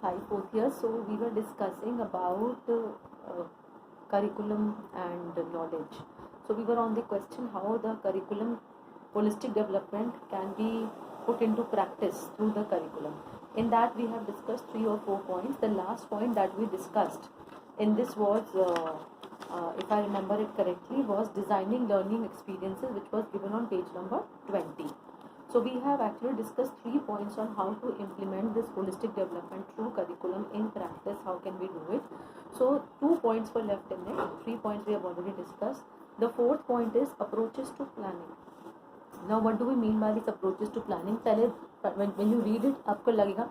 Hi, fourth year. So we were discussing about curriculum and knowledge. So we were on the question how the curriculum holistic development can be put into practice through the curriculum. In that we have discussed 3 or 4 points. The last point that we discussed in this was, if I remember it correctly, was designing learning experiences, which was given on page number 20. So we have actually discussed 3 points on how to implement this holistic development through curriculum in practice. How can we do it? So 2 points were left in it. 3 points we have already discussed. The fourth point is approaches to planning. Now what do we mean by this approaches to planning? पहले when you read it आपको लगेगा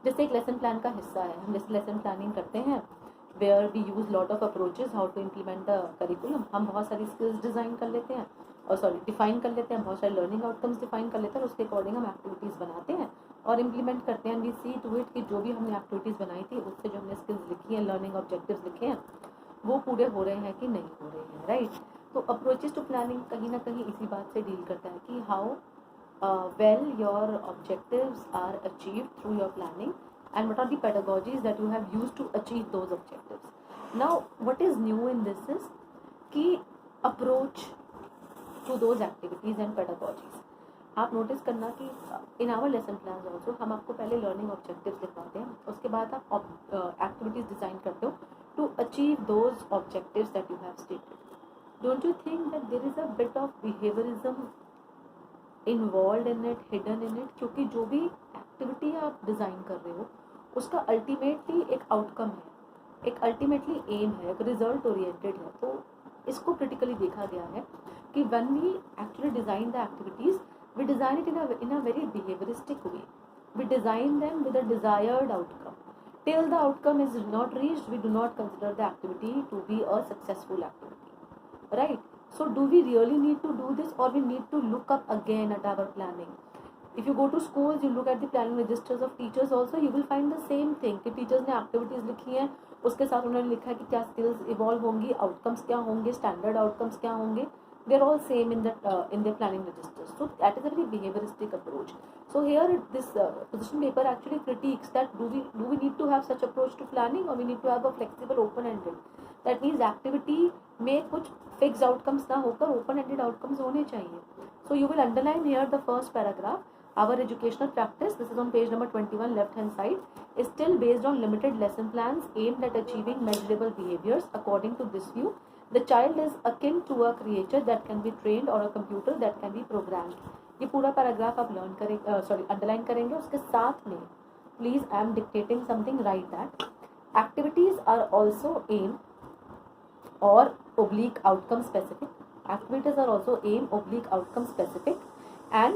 जैसे एक lesson plan का हिस्सा है. हम जैसे लेसन प्लानिंग करते हैं where we use lot of approaches how to implement the curriculum. हम बहुत सारी skills डिज़ाइन कर लेते हैं और डिफाइन कर लेते हैं, बहुत सारे लर्निंग आउटकम्स डिफाइन कर लेते हैं और उसके अकॉर्डिंग हम एक्टिविटीज़ बनाते हैं और इम्प्लीमेंट करते हैं. वी सी टू इट कि जो भी हमने एक्टिविटीज़ बनाई थी उससे जो हमने स्किल्स लिखी हैं, लर्निंग ऑब्जेक्टिव्स लिखे हैं, वो पूरे हो रहे हैं कि नहीं हो रहे हैं. राइट. तो अप्रोचेस टू प्लानिंग कहीं ना कहीं इसी बात से डील करता है कि how well your objectives are achieved through your planning and what are the pedagogies that you have used to achieve those objectives. Now what is new in this is कि approach to those activities and pedagogies. आप notice करना कि in our lesson plan also हम आपको पहले learning objectives लिखवाते हैं, उसके बाद आप एक्टिविटीज़ डिज़ाइन करते हो to achieve those objectives that you have stated. Don't you think that there is a bit of behaviourism involve in it, hidden in it? क्योंकि जो भी एक्टिविटी आप डिज़ाइन कर रहे हो उसका अल्टीमेटली एक आउटकम है, एक अल्टीमेटली एम है, एक रिजल्ट ओरिएंटेड है. तो इसको क्रिटिकली देखा गया है कि when we actually design the activities, we design it in a very behavioristic way. We design them with a desired outcome. Till the outcome is not reached, we do not consider the activity to be a successful activity. Right? So do we really need to do this, or we need to look up again at our planning? If you go to schools, you look at the planning registers of teachers also, you will find the same thing कि teachers ने activities लिखी हैं, उसके साथ उन्होंने लिखा है कि क्या स्किल्स इवॉल्व होंगी, आउटकम्स क्या होंगे, स्टैंडर्ड आउटकम्स क्या होंगे. They are all same in their planning registers. So that is a very behavioristic approach. So here this position paper actually critiques that do we need to have such approach to planning, or we need to have a flexible open-ended. That means activity में कुछ fixed outcomes ना होकर open-ended outcomes होने चाहिए. So you will underline here the first paragraph. Our educational practice, this is on page number 21 left hand side, is still based on limited lesson plans aimed at achieving measurable behaviors. According to this view, the child is akin to a creature that can be trained or a computer that can be programmed. ये पूरा paragraph आप learn करेंगे, underline करेंगे. उसके साथ में please I am dictating something, right that activities are also am और oblique outcome specific. Activities are also aim oblique outcome specific, and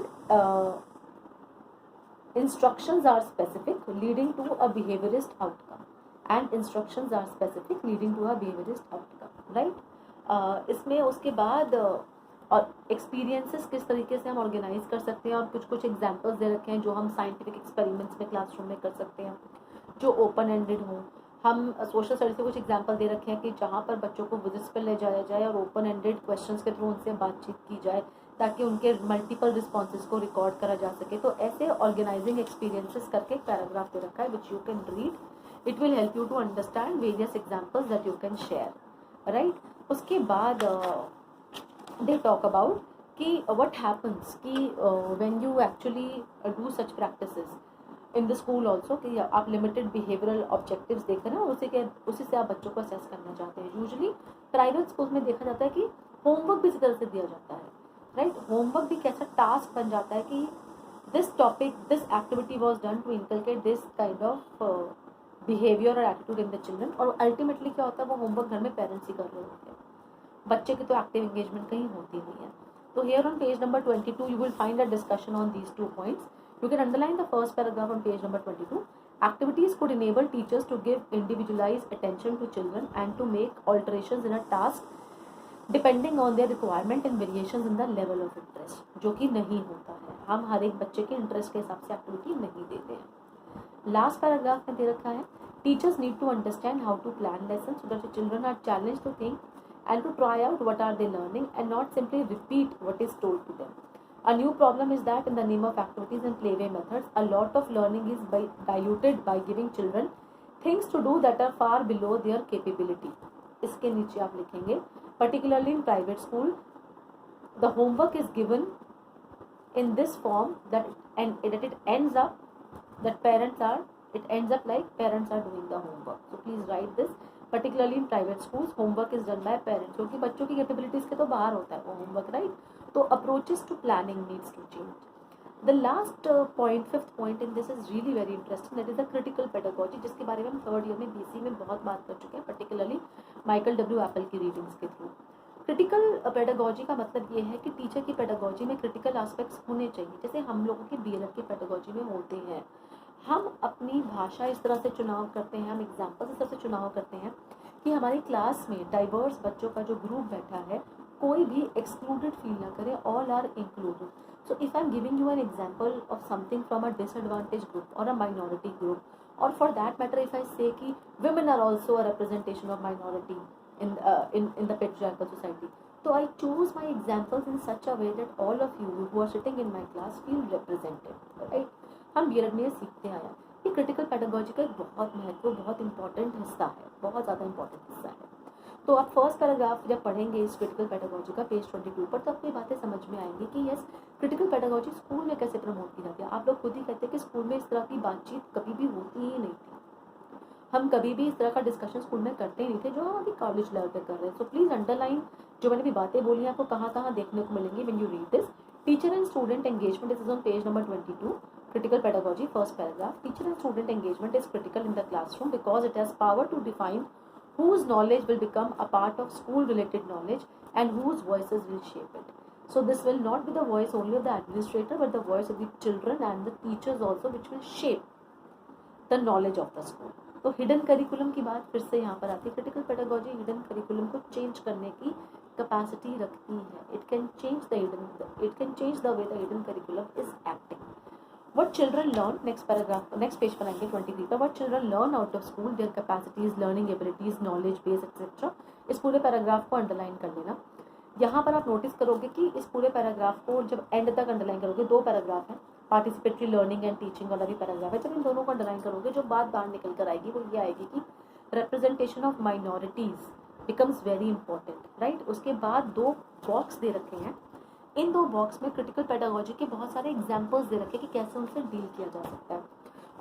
instructions are specific leading to a behaviorist outcome, and instructions are specific leading to a behaviorist outcome. Right? इसमें उसके बाद और experiences किस तरीके से हम organise कर सकते हैं, और कुछ एग्जांपल्स दे रखे हैं जो हम साइंटिफिक एक्सपेरिमेंट्स में क्लासरूम में कर सकते हैं जो ओपन एंडेड हों. हम सोशल स्टडीज से कुछ एग्जांपल दे रखे हैं कि जहाँ पर बच्चों को विजिट्स पर ले जाया जाए और ओपन एंडेड क्वेश्चंस के थ्रू उनसे बातचीत की जाए ताकि उनके मल्टीपल रिस्पॉन्सेज को रिकॉर्ड करा जा सके. तो ऐसे ऑर्गेनाइजिंग एक्सपीरियंसेस करके एक पैराग्राफ दे रखा है which you can read. It will help you to understand various examples that you can share. Right. उसके बाद दे टॉक अबाउट कि व्हाट हैपन्स कि when you actually do such practices in the school also, कि आप limited behavioural objectives देख रहे हैं और उसी से आप बच्चों को असेस करना चाहते हैं. यूजुअली प्राइवेट स्कूल में देखा जाता है कि होमवर्क भी इसी तरह से दिया जाता है. राइट. होमवर्क भी कैसा टास्क बन जाता है कि this topic, this activity was done to inculcate this kind of behaviour और एटीट्यूड इन द चिल्ड्रन. और अल्टीमेटली क्या होता है, वो होमवर्क घर में पेरेंट्स ही कर रहे होते हैं, बच्चे की तो एक्टिव एंगेजमेंट कहीं होती नहीं है. तो here on page number 22 you will find a discussion on these 2 points. You can underline the first paragraph on page number 22. Activities could enable teachers to give individualized attention to children and to make alterations in a task depending on their requirement and variations in the level of interest, जो कि नहीं होता है. हम हर एक बच्चे के interest के हिसाब से एक्टिविटी नहीं देते हैं. लास्ट पैराग्राफ में दे रखा है teachers need to understand how to plan lesson so that children are challenge to think and to try out what are they learning and not simply repeat what is told to them. A new problem is that in the name of activities and playway methods, a lot of learning is diluted by giving children things to do that are far below their capability. इसके नीचे आप लिखेंगे particularly in private school, the homework is given in this form that it ends up like parents are doing the homework. So please write this. Particularly in private schools, homework is done by parents, क्योंकि बच्चों की capabilities के तो बाहर होता है वो homework, right. तो approaches to planning needs to change. The last point, fifth point in this is really very interesting, that is the critical pedagogy, जिसके बारे में हम थर्ड ईयर में बीसी में बहुत बात कर चुके हैं, पर्टिकुलरली माइकल डब्ल्यू एप्पल की रीडिंग्स के थ्रू. क्रिटिकल पेडागोजी का मतलब ये है कि टीचर की पेडागोजी में क्रिटिकल एस्पेक्ट्स होने चाहिए, जैसे हम लोगों के बीएलएड की पेडागोजी में होते हैं. हम अपनी भाषा इस तरह से चुनाव करते हैं, हम एग्जाम्पल्स इस तरह से चुनाव करते हैं कि हमारी क्लास में डाइवर्स बच्चों का जो ग्रुप बैठा है कोई भी एक्सक्लूडेड फील ना करे, all are included. So if I am giving you an example of something from a disadvantage group और अ माइनॉरिटी ग्रुप, और for that matter if I say कि women are also a representation of minority in the patriarchal society, so I choose my examples in such a way that all of you who are sitting in my class feel represented, right. हम BEd में सीखते आया, ये critical pedagogy का एक बहुत महत्वपूर्ण, बहुत इंपॉर्टेंट हिस्सा है, बहुत ज़्यादा इंपॉर्टेंट हिस्सा है. तो आप फर्स्ट पैराग्राफ जब पढ़ेंगे इस क्रिटिकल पेडागोजी का पेज 22 पर, तो आपको ये बातें समझ में आएंगी कि यस, क्रिटिकल पेडागोजी स्कूल में कैसे प्रमोट की जाती है. आप लोग खुद ही कहते हैं कि स्कूल में इस तरह की बातचीत कभी भी होती ही नहीं थी, हम कभी भी इस तरह का डिस्कशन स्कूल में करते ही नहीं थे जो हम अभी कॉलेज लेवल पे कर रहे हैं. सो प्लीज़ अंडरलाइन जो मैंने भी बातें बोली हैं आपको कहाँ कहाँ देखने को मिलेंगी when you read this. Teacher and student engagement, this is on page number 22. Critical pedagogy, first paragraph. Teacher and student engagement is critical in the classroom because it has power to define whose knowledge will become a part of school related knowledge and whose voices will shape it. So this will not be the voice only of the administrator but the voice of the children and the teachers also, which will shape the knowledge of the school. तो hidden curriculum की बात फिर से यहाँ पर आती है. Critical pedagogy hidden curriculum को चेंज करने की कैपेसिटी रखती है. It can change the way the hidden curriculum is acting. What children learn, next paragraph, next page पर आएंगे 23 पर. What children learn out of school, their capacities, learning abilities, knowledge base, etc. इस पूरे paragraph को underline कर लेना. यहाँ पर आप नोटिस करोगे कि इस पूरे पैराग्राफ को जब एंड तक अंडरलाइन करोगे, दो पैराग्राफ है, पार्टिसिपेटरी लर्निंग एंड टीचिंग वाला भी पैराग्राफ है. जब इन दोनों को अंडरलाइन करोगे, जो बात बाहर निकल कर आएगी वो ये आएगी कि representation of minorities becomes very important, right. उसके बाद दो बॉक्स दे रखे हैं, इन दो बॉक्स में क्रिटिकल पेडागोजी के बहुत सारे एग्जाम्पल्स दे रखे कि कैसे उनसे डील किया जा सकता है.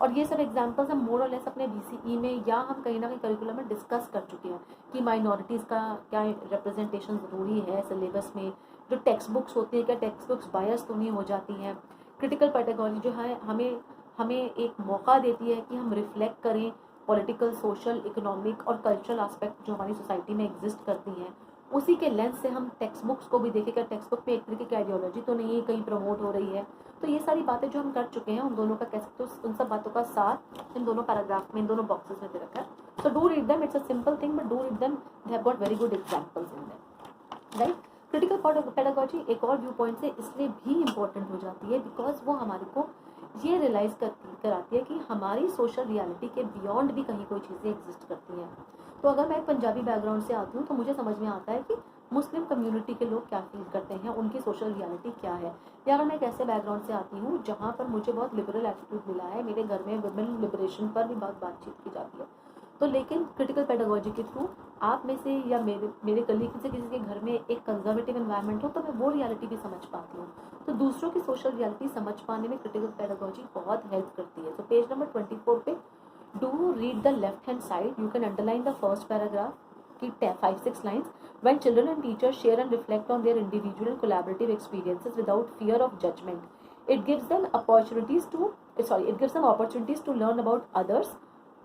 और ये सब एग्जाम्पल्स हम मोर और लेस अपने बीसीई में या हम कहीं ना कहीं करिकुलम में डिस्कस कर चुके हैं कि माइनॉरिटीज़ का क्या रिप्रेजेंटेशन ज़रूरी है सिलेबस में. जो टेक्स्ट बुक्स होती हैं, क्या टेक्स्ट बुक्स बायस तो नहीं हो जाती हैं. क्रिटिकल पेडागोजी जो है हमें एक मौका देती है कि हम रिफ्लेक्ट करें पॉलिटिकल, सोशल, इकोनॉमिक और कल्चरल एस्पेक्ट जो हमारी सोसाइटी में एग्जिस्ट करती हैं. उसी के लेंस से हम टेक्स्ट बुक्स को भी देखें, क्या टेक्स्ट बुक में एक तरीके की आइडियोलॉजी तो नहीं है, कहीं प्रमोट हो रही है. तो ये सारी बातें जो हम कर चुके हैं उन दोनों का कह सकते हो, उन सब बातों का साथ इन दोनों पैराग्राफ में, इन दोनों बॉक्सेस में दे रखा है. So do read them, it's a simple thing but do read them, they have got very good examples in them, right. Critical pedagogy एक और व्यू पॉइंट से इसलिए भी इम्पोर्टेंट हो जाती है बिकॉज वो हमारे को ये रियलाइज़ कराती है कि हमारी सोशल रियलिटी के बियॉन्ड भी कहीं कोई चीज़ें एग्जिस्ट करती हैं. तो अगर मैं एक पंजाबी बैकग्राउंड से आती हूँ तो मुझे समझ में आता है कि मुस्लिम कम्युनिटी के लोग क्या फील करते हैं, उनकी सोशल रियलिटी क्या है. या अगर मैं एक ऐसे बैकग्राउंड से आती हूँ जहाँ पर मुझे बहुत लिबरल एटीट्यूड मिला है, मेरे घर में वुमेन लिबरेशन पर भी बहुत बातचीत की जाती है, तो लेकिन क्रिटिकल पेडागोजी के थ्रू आप में से या मेरे कलीग से किसी के घर में एक कंजर्वेटिव एनवायरनमेंट हो तो मैं वो रियलिटी भी समझ पाती हूँ. तो दूसरों की सोशल रियलिटी समझ पाने में क्रिटिकल पेडागोजी बहुत हेल्प करती है. तो पेज नंबर 24 पे do read the left hand side, you can underline the first paragraph की 5-6 lines. When children and teachers share and reflect on their individual and collaborative experiences without fear of judgment, it gives them opportunities to learn about others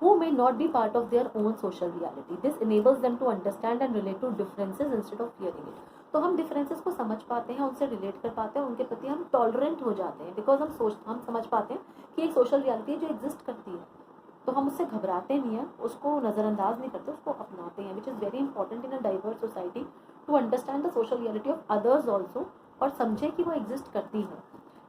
who may not be part of their own social reality. This enables them to understand and relate to differences instead of fearing it. तो हम differences को समझ पाते हैं, उनसे relate कर पाते हैं, उनके प्रति हम टॉलरेंट हो जाते हैं बिकॉज हम समझ पाते हैं कि एक सोशल रियलिटी है जो एग्जिस्ट करती है. तो हम उससे घबराते नहीं हैं, उसको नज़रअंदाज नहीं करते, उसको अपनाते हैं, which is very important in a diverse society to understand the social reality of others also, और समझे कि वो एग्जिस्ट करती है.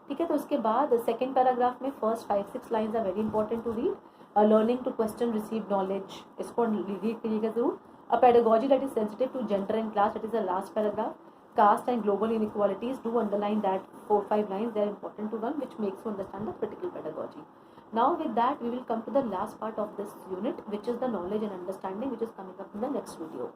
ठीक है. तो इसके बाद सेकेंड पैराग्राफ में first 5-6 lines are very important to read. Learning to question receive knowledge, इसको रीड करिएगा जरूर. A pedagogy that is sensitive to gender and class, that is the last paragraph. caste and global inequalities, do underline that 4-5 lines. They are important to learn, which makes you understand the critical pedagogy. Now with that, we will come to the last part of this unit, which is the knowledge and understanding, which is coming up in the next video.